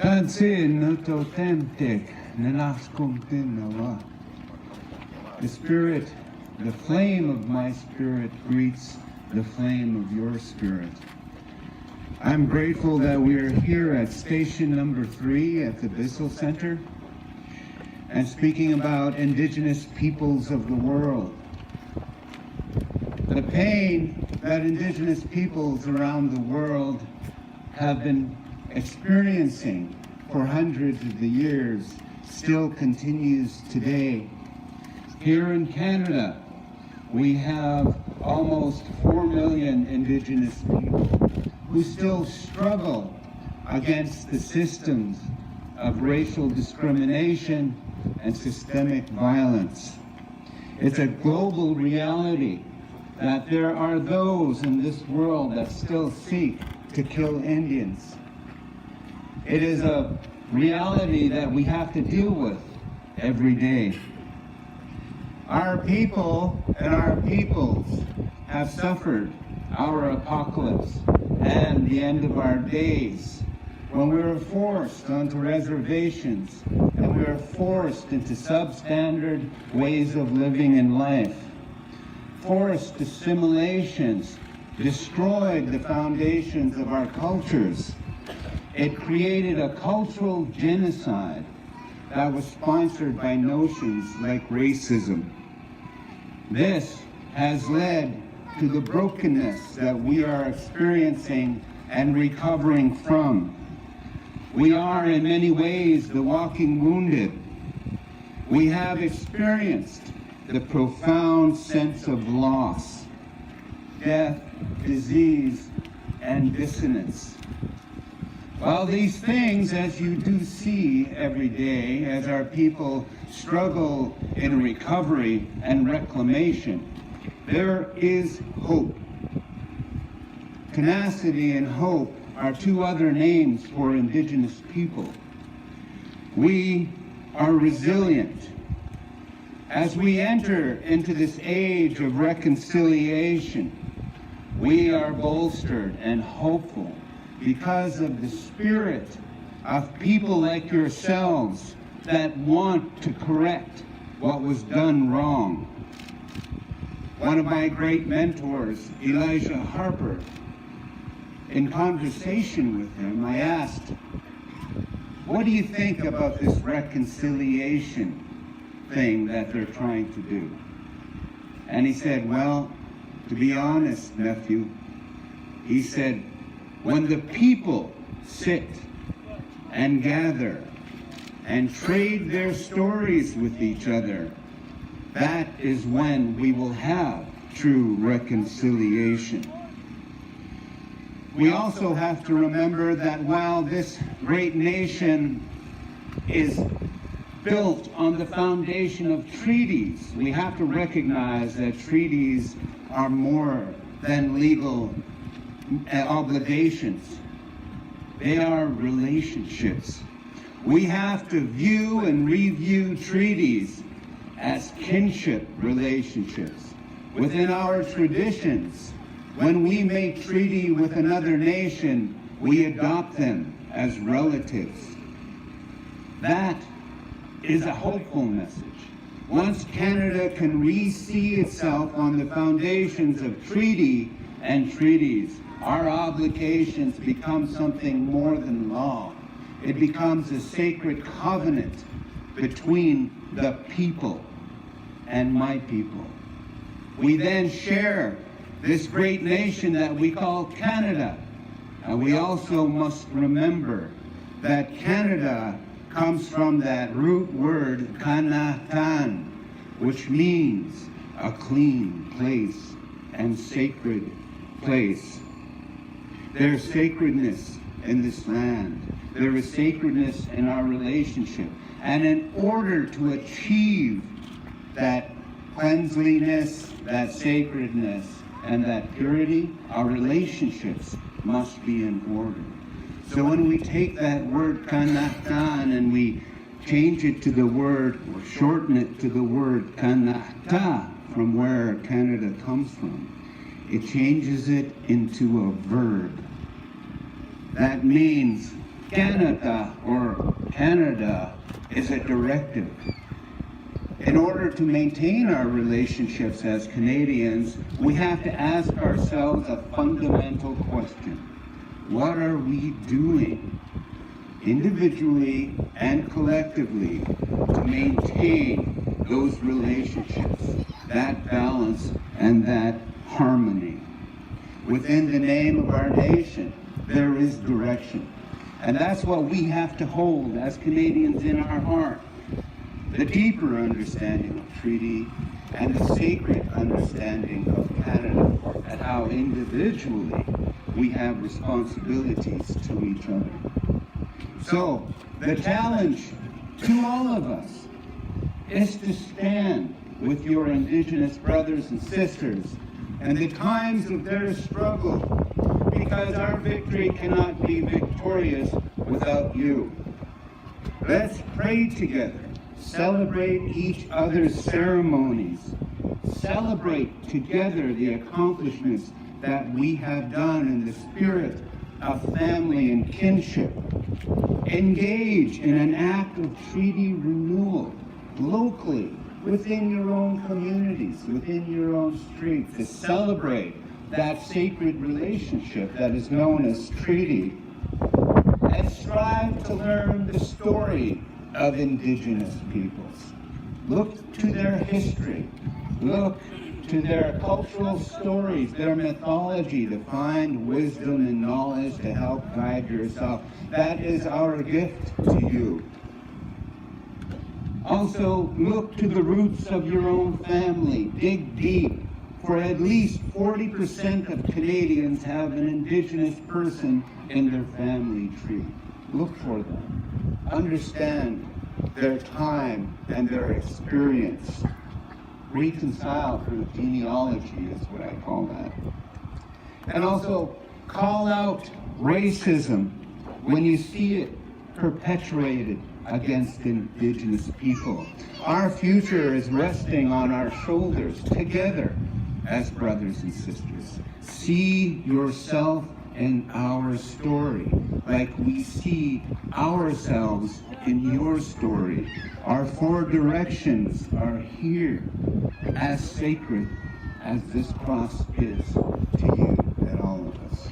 The spirit, the flame of my spirit greets the flame of your spirit. I'm grateful that we are here at station number 3 at the Bissell Center and speaking about Indigenous peoples of the world. The pain that Indigenous peoples around the world have been experiencing for hundreds of the years still continues today. Here in Canada, we have almost 4 million Indigenous people who still struggle against the systems of racial discrimination and systemic violence. It's a global reality that there are those in this world that still seek to kill Indians. It is a reality that we have to deal with every day. Our people and our peoples have suffered our apocalypse and the end of our days when we were forced onto reservations and we were forced into substandard ways of living in life. Forced assimilations destroyed the foundations of our cultures. It created a cultural genocide that was sponsored by notions like racism. This has led to the brokenness that we are experiencing and recovering from. We are in many ways the walking wounded. We have experienced the profound sense of loss, death, disease, and dissonance. Well, these things, as you do see every day, as our people struggle in recovery and reclamation, there is hope. Tenacity and hope are two other names for Indigenous people. We are resilient. As we enter into this age of reconciliation, we are bolstered and hopeful because of the spirit of people like yourselves that want to correct what was done wrong. One of my great mentors, Elijah Harper, in conversation with him, I asked, what do you think about this reconciliation thing that they're trying to do? And he said, well, to be honest, nephew, he said, when the people sit and gather and trade their stories with each other, that is when we will have true reconciliation. We also have to remember that while this great nation is built on the foundation of treaties, we have to recognize that treaties are more than legal obligations. They are relationships. We have to view and review treaties as kinship relationships. Within our traditions, when we make treaty with another nation, we adopt them as relatives. That is a hopeful message. Once Canada can re-see itself on the foundations of treaty and treaties, our obligations become something more than law. It becomes a sacred covenant between the people and my people. We then share this great nation that we call Canada. And we also must remember that Canada comes from that root word kanatan, which means a clean place and sacred place. There's sacredness in this land. There is sacredness in our relationship. And in order to achieve that cleanliness, that sacredness, and that purity, our relationships must be in order. So when we take that word kanatan and we change it to the word, or shorten it to the word kanata, from where Canada comes from, it changes it into a verb. That means Canada or Canada is a directive. In order to maintain our relationships as Canadians, we have to ask ourselves a fundamental question. What are we doing, individually and collectively, to maintain those relationships, that balance and that harmony? Within the name of our nation, there is direction. And that's what we have to hold as Canadians in our heart. The deeper understanding of treaty and the sacred understanding of Canada, and how individually we have responsibilities to each other. So the challenge to all of us is to stand with your Indigenous brothers and sisters in the times of their struggle, because our victory cannot be victorious without you. Let's pray together, celebrate each other's ceremonies, celebrate together the accomplishments that we have done in the spirit of family and kinship. Engage in an act of treaty renewal locally, within your own communities, within your own streets, to celebrate that sacred relationship that is known as treaty, and strive to learn the story of Indigenous peoples. Look to their history, look to their cultural stories, their mythology, to find wisdom and knowledge to help guide yourself. That is our gift to you. Also, look to the roots of your own family. Dig deep, for at least 40% of Canadians have an Indigenous person in their family tree. Look for them. Understand their time and their experience. Reconcile through genealogy is what I call that. And also, call out racism when you see it perpetuated against Indigenous people. Our future is resting on our shoulders together as brothers and sisters. See yourself in our story like we see ourselves in your story. Our four directions are here, as sacred as this cross is to you and all of us.